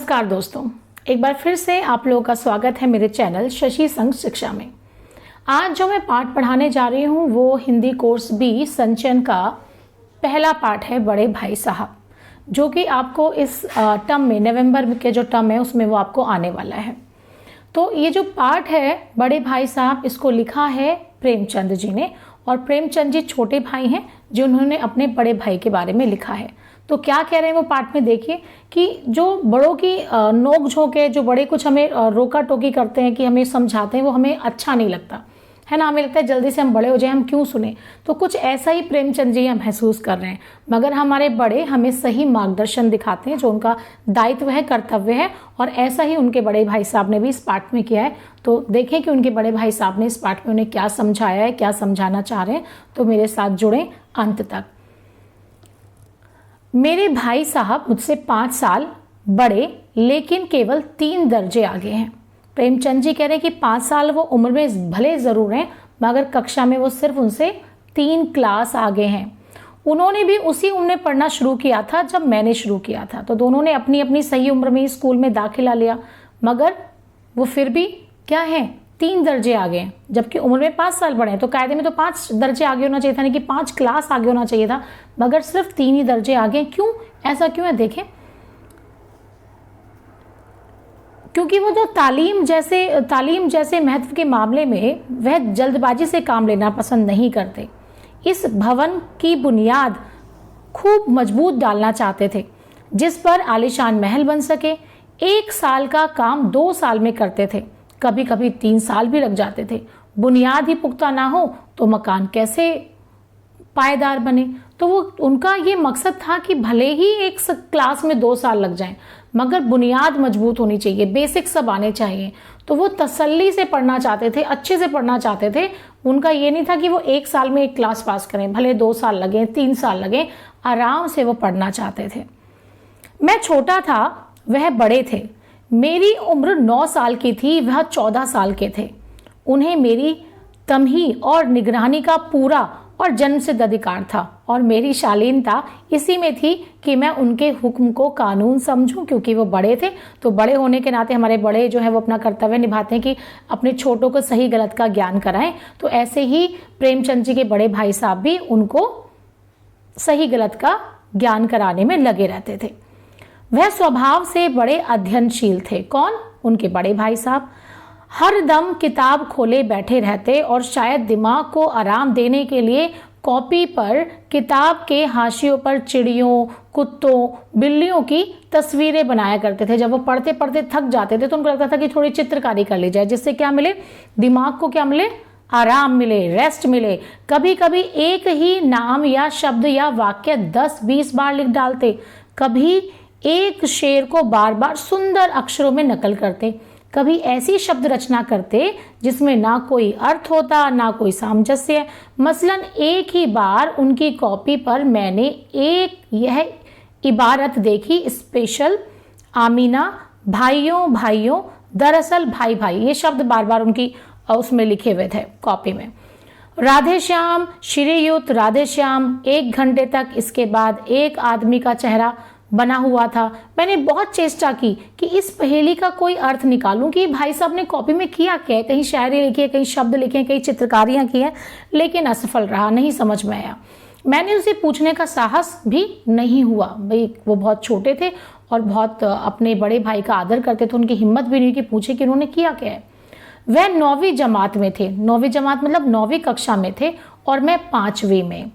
नमस्कार दोस्तों, एक बार फिर से आप लोगों का स्वागत है मेरे चैनल शशि संघ शिक्षा में। आज जो मैं पाठ पढ़ाने जा रही हूँ वो हिंदी कोर्स बी संचयन का पहला पाठ है बड़े भाई साहब, जो कि आपको इस टर्म में नवंबर के जो टर्म है उसमें वो आपको आने वाला है। तो ये जो पाठ है बड़े भाई साहब, इसको लिखा है प्रेमचंद जी ने, और प्रेमचंद जी छोटे भाई हैं जिन्होंने अपने बड़े भाई के बारे में लिखा है। तो क्या कह रहे हैं वो पाठ में देखिए कि जो बड़ों की नोक झोंक है, जो बड़े कुछ हमें रोका टोकी करते हैं कि हमें समझाते हैं, वो हमें अच्छा नहीं लगता है ना। हमें लगता है जल्दी से हम बड़े हो जाए, हम क्यों सुने। तो कुछ ऐसा ही प्रेमचंद जी हम महसूस कर रहे हैं, मगर हमारे बड़े हमें सही मार्गदर्शन दिखाते हैं जो उनका दायित्व है, कर्तव्य है, और ऐसा ही उनके बड़े भाई साहब ने भी इस पाठ में किया है। तो देखें कि उनके बड़े भाई साहब ने इस पाठ में उन्हें क्या समझाया है, क्या समझाना चाह रहे हैं। तो मेरे साथ जुड़े अंत तक। मेरे भाई साहब मुझसे 5 साल बड़े लेकिन केवल 3 दर्जे आगे हैं। प्रेमचंद जी कह रहे हैं कि 5 साल वो उम्र में भले जरूर हैं, मगर कक्षा में वो सिर्फ उनसे 3 क्लास आगे हैं। उन्होंने भी उसी उम्र में पढ़ना शुरू किया था जब मैंने शुरू किया था। तो दोनों ने अपनी अपनी सही उम्र में स्कूल में दाखिला लिया, मगर वो फिर भी क्या है, 3 दर्जे आगे हैं, जबकि उम्र में 5 साल बड़े हैं। तो कायदे में तो 5 दर्जे आगे होना चाहिए था, नहीं कि 5 क्लास आगे होना चाहिए था, मगर सिर्फ 3 ही दर्जे आगे। क्यों, ऐसा क्यों है देखें। क्योंकि वो जो तालीम जैसे महत्व के मामले में वह जल्दबाजी से काम लेना पसंद नहीं करते। इस भवन की बुनियाद खूब मजबूत डालना चाहते थे, जिस पर आलीशान महल बन सके। 1 साल का काम 2 साल में करते थे, कभी कभी 3 साल भी लग जाते थे। बुनियाद ही पुख्ता ना हो तो मकान कैसे पायदार बने। तो वो उनका ये मकसद था कि भले ही एक क्लास में 2 साल लग जाएं, मगर बुनियाद मजबूत होनी चाहिए, बेसिक सब आने चाहिए। तो वो तसल्ली से पढ़ना चाहते थे, अच्छे से पढ़ना चाहते थे। उनका ये नहीं था कि वो 1 साल में एक क्लास पास करें, भले 2 साल लगे, 3 साल लगे, आराम से वो पढ़ना चाहते थे। मैं छोटा था, वह बड़े थे। मेरी उम्र 9 साल की थी, वह 14 साल के थे। उन्हें मेरी तमही और निगरानी का पूरा और जन्मसिद्ध अधिकार था, और मेरी शालीनता इसी में थी कि मैं उनके हुक्म को कानून समझूं, क्योंकि वो बड़े थे। तो बड़े होने के नाते हमारे बड़े जो है वो अपना कर्तव्य निभाते हैं कि अपने छोटों को सही गलत का ज्ञान कराएं। तो ऐसे ही प्रेमचंद जी के बड़े भाई साहब भी उनको सही गलत का ज्ञान कराने में लगे रहते थे। वह स्वभाव से बड़े अध्ययनशील थे। कौन? उनके बड़े भाई साहब। हर दम किताब खोले बैठे रहते, और शायद दिमाग को आराम देने के लिए कॉपी पर किताब के हाशियों पर चिड़ियों, कुत्तों, बिल्लियों की तस्वीरें बनाया करते थे। जब वो पढ़ते पढ़ते थक जाते थे तो उनको लगता था कि थोड़ी चित्रकारी कर ली जाए, जिससे क्या मिले, दिमाग को क्या मिले, आराम मिले, रेस्ट मिले। कभी कभी एक ही नाम या शब्द या वाक्य 10-20 बार लिख डालते। कभी एक शेर को बार बार सुंदर अक्षरों में नकल करते। कभी ऐसी शब्द रचना करते जिसमें ना कोई अर्थ होता, ना कोई सामंजस्य। मसलन एक ही बार उनकी कॉपी पर मैंने एक यह इबारत देखी, स्पेशल आमीना, भाइयों भाइयों, दरअसल भाई भाई। ये शब्द बार बार उनकी उसमें लिखे हुए थे कॉपी में। राधे श्याम, श्रीयुत राधे श्याम। 1 घंटे तक इसके बाद एक आदमी का चेहरा बना हुआ था। मैंने बहुत चेष्टा की कि इस पहेली का कोई अर्थ निकालूं कि भाई साहब ने कॉपी में किया क्या है। कहीं शायरी लिखी है, कहीं शब्द लिखे हैं, कहीं चित्रकारियां की हैं, लेकिन असफल रहा, नहीं समझ में आया। मैंने उसे पूछने का साहस भी नहीं हुआ। भाई वो बहुत छोटे थे और बहुत अपने बड़े भाई का आदर करते थे, उनकी हिम्मत भी नहीं कि पूछे कि उन्होंने किया क्या है। वह 9वीं जमात में थे। 9वीं जमात मतलब 9वीं कक्षा में थे, और मैं 5वीं में।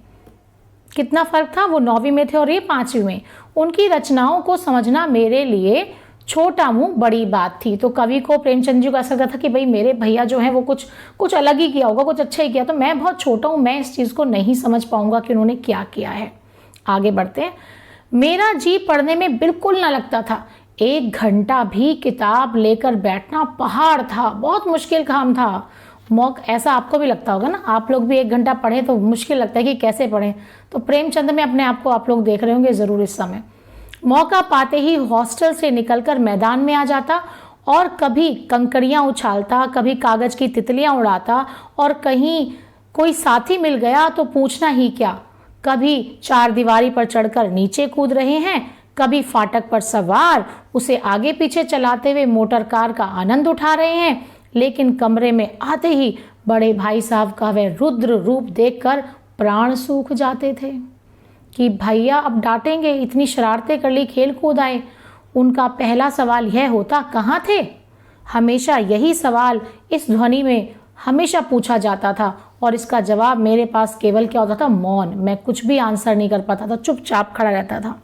कितना फर्क था, वो 9वीं में थे और ये 5वीं में। उनकी रचनाओं को समझना मेरे लिए छोटा मुंह बड़ी बात थी। तो कवि को, प्रेमचंद जी को ऐसा लगता था कि भाई मेरे भैया जो है वो कुछ अलग ही किया होगा, कुछ अच्छा ही किया, तो मैं बहुत छोटा हूं, मैं इस चीज को नहीं समझ पाऊंगा कि उन्होंने क्या किया है। आगे बढ़ते हैं। मेरा जी पढ़ने में बिल्कुल ना लगता था। 1 घंटा भी किताब लेकर बैठना पहाड़ था, बहुत मुश्किल काम था। ऐसा आपको भी लगता होगा ना, आप लोग भी 1 घंटा पढ़े तो मुश्किल लगता है कि कैसे पढ़ें। तो प्रेमचंद में अपने आप को आप लोग देख रहे होंगे जरूर इस समय। मौका पाते ही हॉस्टल से निकलकर मैदान में आ जाता, और कभी कंकड़ियां उछालता, कभी कागज की तितलियां उड़ाता, और कहीं कोई साथी मिल गया तो पूछना ही क्या। कभी 4 दीवारी पर चढ़कर नीचे कूद रहे हैं, कभी फाटक पर सवार उसे आगे पीछे चलाते हुए मोटर कार का आनंद उठा रहे हैं, लेकिन कमरे में आते ही बड़े भाई साहब का वह रुद्र रूप देखकर प्राण सूख जाते थे कि भैया अब डांटेंगे, इतनी शरारतें कर ली, खेल कूद आए। उनका पहला सवाल यह होता, कहाँ थे? हमेशा यही सवाल इस ध्वनि में हमेशा पूछा जाता था और इसका जवाब मेरे पास केवल क्या होता था? मौन। मैं कुछ भी आंसर नहीं कर पाता था, चुपचाप खड़ा रहता था।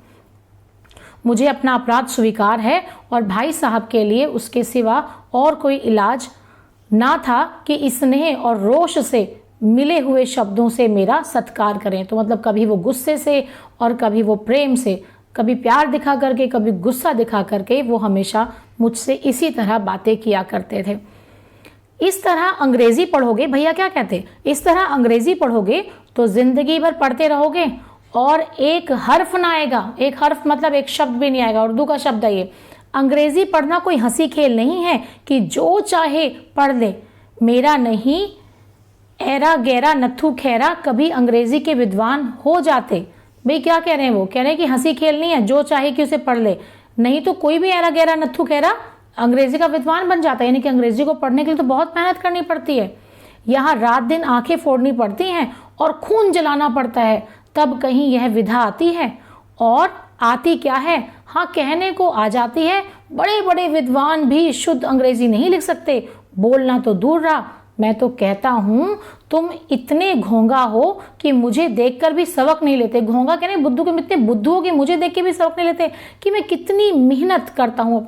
मुझे अपना अपराध स्वीकार है और भाई साहब के लिए उसके सिवा और कोई इलाज ना था कि स्नेह और रोष से मिले हुए शब्दों से मेरा सत्कार करें। तो मतलब कभी वो गुस्से से और कभी वो प्रेम से, कभी प्यार दिखा करके, कभी गुस्सा दिखा करके वो हमेशा मुझसे इसी तरह बातें किया करते थे। इस तरह अंग्रेजी पढ़ोगे, भैया क्या कहते, इस तरह अंग्रेजी पढ़ोगे तो जिंदगी भर पढ़ते रहोगे और एक हर्फ ना आएगा। एक हर्फ मतलब एक शब्द भी नहीं आएगा, उर्दू का शब्द है ये। अंग्रेजी पढ़ना कोई हंसी खेल नहीं है कि जो चाहे पढ़ ले। मेरा नहीं, ऐरा गैरा नथु खैरा कभी अंग्रेजी के विद्वान हो जाते। भाई क्या कह रहे हैं? वो कह रहे हैं कि हंसी खेल नहीं है, जो चाहे कि उसे पढ़ ले, नहीं तो कोई भी ऐरा गैरा नथु खैरा अंग्रेजी का विद्वान बन जाता है। यानी कि अंग्रेजी को पढ़ने के लिए तो बहुत मेहनत करनी पड़ती है। यहाँ रात दिन आंखें फोड़नी पड़ती हैं और खून जलाना पड़ता है, तब कहीं यह विधा आती है। और आती क्या है? हाँ, कहने को आ जाती है। बड़े बड़े विद्वान भी शुद्ध अंग्रेजी नहीं लिख सकते, बोलना तो दूर रहा। मैं तो कहता हूँ तुम इतने घोंगा हो कि मुझे देखकर भी सबक नहीं लेते। घोंगा कहने बुद्धू के, इतने बुद्धू हो कि मुझे देख के भी सबक नहीं लेते कि मैं कितनी मेहनत करता हूँ।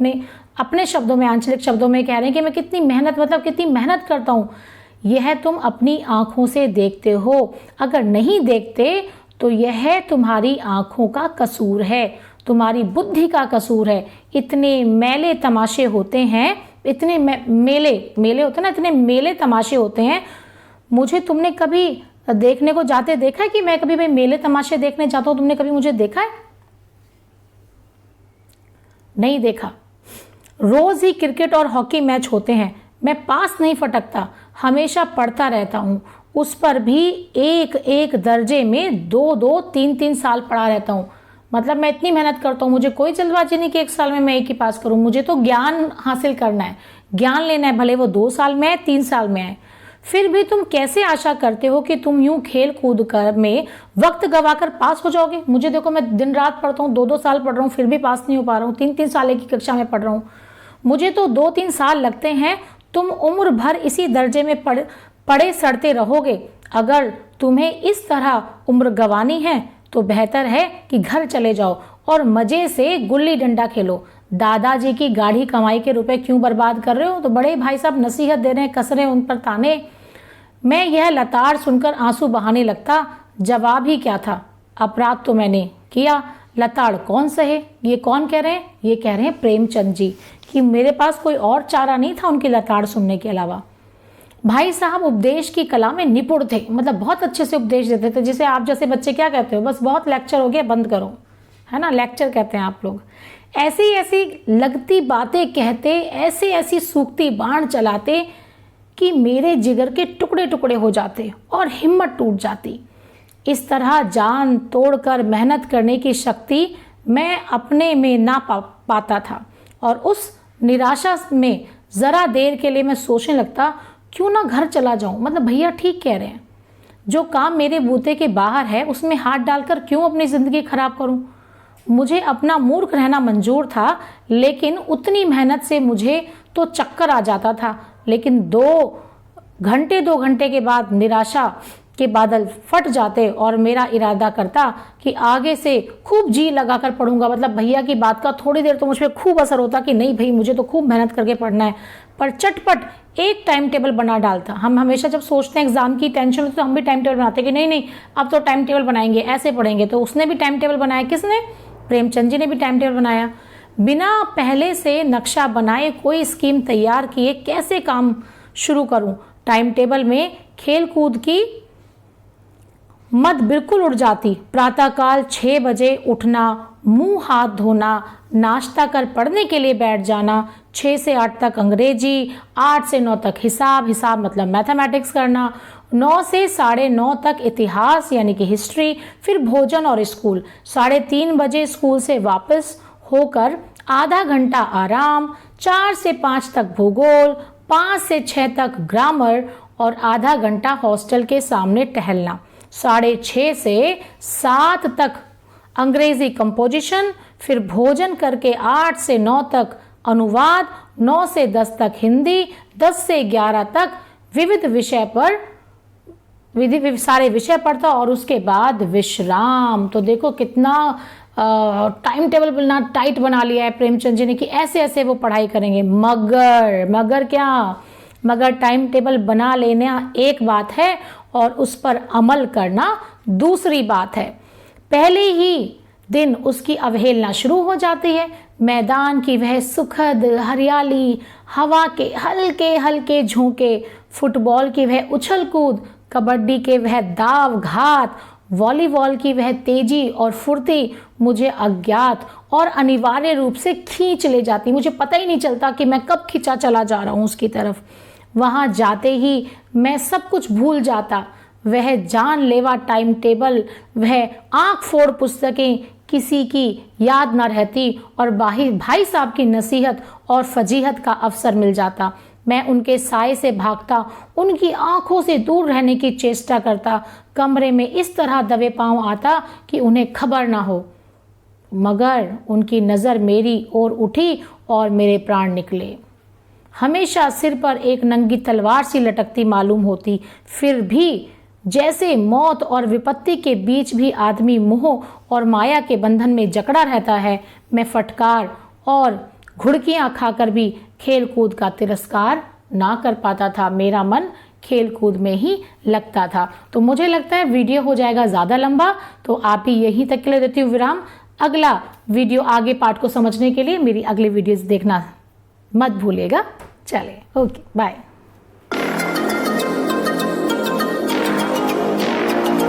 अपने शब्दों में, आंचलिक शब्दों में कह रहे हैं कि मैं कितनी मेहनत, मतलब कितनी मेहनत करता हूँ। यह तुम अपनी आंखों से देखते हो। अगर नहीं देखते तो यह तुम्हारी आंखों का कसूर है, तुम्हारी बुद्धि का कसूर है। इतने मेले तमाशे होते हैं, इतने मेले होते हैं ना, इतने मेले तमाशे होते हैं। मुझे तुमने कभी देखने को जाते देखा है कि मैं कभी भाई मेले तमाशे देखने जाता हूँ? तुमने कभी मुझे देखा है? नहीं देखा। रोज ही क्रिकेट और हॉकी मैच होते हैं, मैं पास नहीं फटकता, हमेशा पढ़ता रहता हूँ। उस पर भी एक एक दर्जे में 2-2, 3-3 साल पढ़ा रहता हूँ। मतलब मैं इतनी मेहनत करता हूँ, मुझे कोई जल्दबाजी नहीं कि 1 साल में मैं एक ही पास करूँ। मुझे तो ज्ञान हासिल करना है, ज्ञान लेना है, भले वो 2 साल में है, 3 साल में है। फिर भी तुम कैसे आशा करते हो कि तुम यूं खेल कूद कर में वक्त गवाकर पास हो जाओगे? मुझे देखो, मैं दिन रात पढ़ता हूँ, 2-2 साल पढ़ रहा हूँ, फिर भी पास नहीं हो पा रहा हूँ। 3-3 साल की कक्षा में पढ़ रहा हूँ, मुझे तो 2-3 साल लगते हैं। तुम उम्र भर इसी दर्जे में पड़े सड़ते रहोगे। अगर तुम्हें इस तरह उम्र गंवानी है तो बेहतर है कि घर चले जाओ और मजे से गुल्ली डंडा खेलो। दादाजी की गाढ़ी कमाई के रुपए क्यों बर्बाद कर रहे हो? तो बड़े भाई साहब नसीहत दे रहे हैं, कस रहे हैं उन पर ताने। मैं यह लताड़ सुनकर आंसू बहाने लगता। जवाब ही क्या था? अपराध तो मैंने किया, लताड़ कौन सहे? ये कौन कह रहे हैं? ये कह रहे हैं प्रेमचंद जी, कि मेरे पास कोई और चारा नहीं था उनकी लताड़ सुनने के अलावा। भाई साहब उपदेश की कला में निपुण थे, मतलब बहुत अच्छे से उपदेश देते थे। जिसे आप जैसे बच्चे क्या कहते हो, बस बहुत लेक्चर हो गया, बंद करो, है ना, लेक्चर कहते हैं आप लोग। ऐसी ऐसी लगती बातें कहते, ऐसी ऐसी सूखती बाण चलाते कि मेरे जिगर के टुकड़े टुकड़े हो जाते और हिम्मत टूट जाती। इस तरह जान तोड़कर मेहनत करने की शक्ति मैं अपने में ना पाता था और उस निराशा में जरा देर के लिए मैं सोचने लगता, क्यों ना घर चला जाऊं। मतलब भैया ठीक कह रहे हैं, जो काम मेरे बूते के बाहर है उसमें हाथ डालकर क्यों अपनी जिंदगी खराब करूं। मुझे अपना मूर्ख रहना मंजूर था, लेकिन उतनी मेहनत से मुझे तो चक्कर आ जाता था। लेकिन 2 घंटे के बाद निराशा के बादल फट जाते और मेरा इरादा करता कि आगे से खूब जी लगाकर पढ़ूंगा। मतलब भैया की बात का थोड़ी देर तो मुझ पर खूब असर होता कि नहीं भाई, मुझे तो खूब मेहनत करके पढ़ना है। पर चटपट एक टाइम टेबल बना डालता। हम हमेशा जब सोचते हैं एग्जाम की टेंशन में, तो हम भी टाइम टेबल बनाते हैं कि नहीं नहीं अब तो टाइम टेबल बनाएंगे, ऐसे पढ़ेंगे। तो उसने भी टाइम टेबल बनाया। किसने? प्रेमचंद जी ने भी टाइम टेबल बनाया। बिना पहले से नक्शा बनाए, कोई स्कीम तैयार किए कैसे काम शुरू करूं। टाइम टेबल में खेल कूद की मत बिल्कुल उड़ जाती। प्रातःकाल 6 बजे उठना, मुंह हाथ धोना, नाश्ता कर पढ़ने के लिए बैठ जाना। 6 से 8 तक अंग्रेजी, 8 से 9 तक हिसाब मतलब मैथमेटिक्स करना। 9 से 9:30 तक इतिहास यानी कि हिस्ट्री, फिर भोजन और स्कूल। 3:30 बजे स्कूल से वापस होकर आधा घंटा आराम, 4 से 5 तक भूगोल, 5 से 6 तक ग्रामर और आधा घंटा हॉस्टल के सामने टहलना। 6:30 से 7 तक अंग्रेजी कंपोजिशन, फिर भोजन करके 8 से 9 तक अनुवाद, 9 से 10 तक हिंदी, 10 से 11 तक विविध विषय पर सारे विषय पढ़ता और उसके बाद विश्राम। तो देखो कितना टाइम टेबल बिना टाइट बना लिया है प्रेमचंद जी ने कि ऐसे ऐसे वो पढ़ाई करेंगे। मगर टाइम टेबल बना लेना एक बात है और उस पर अमल करना दूसरी बात है। पहले ही दिन उसकी अवहेलना शुरू हो जाती है। मैदान की वह सुखद हरियाली, हवा के हल्के हल्के झोंके, फुटबॉल की वह उछल कूद, कबड्डी के वह दाव घात, वॉलीबॉल की वह तेजी और फुर्ती मुझे अज्ञात और अनिवार्य रूप से खींच ले जाती। मुझे पता ही नहीं चलता कि मैं कब खिंचा चला जा रहा हूँ उसकी तरफ। वहाँ जाते ही मैं सब कुछ भूल जाता। वह जानलेवा टाइम टेबल, वह आंख फोड़ पुस्तकें किसी की याद न रहती और भाई साहब की नसीहत और फजीहत का अवसर मिल जाता। मैं उनके साए से भागता, उनकी आंखों से दूर रहने की चेष्टा करता, कमरे में इस तरह दबे पांव आता कि उन्हें खबर ना हो। मगर उनकी नज़र मेरी ओर उठी और मेरे प्राण निकले। हमेशा सिर पर एक नंगी तलवार सी लटकती मालूम होती, फिर भी जैसे मौत और विपत्ति के बीच भी आदमी मोह और माया के बंधन में जकड़ा रहता है। मैं फटकार और घुड़कियां खाकर भी खेल कूद का तिरस्कार ना कर पाता था। मेरा मन खेल कूद में ही लगता था। तो मुझे लगता है वीडियो हो जाएगा ज़्यादा लंबा, तो आप ही यहीं तक के लिए देती हूँ विराम। अगला वीडियो आगे पार्ट को समझने के लिए मेरी अगली वीडियोस देखना मत भूलिएगा। चले, ओके, बाय।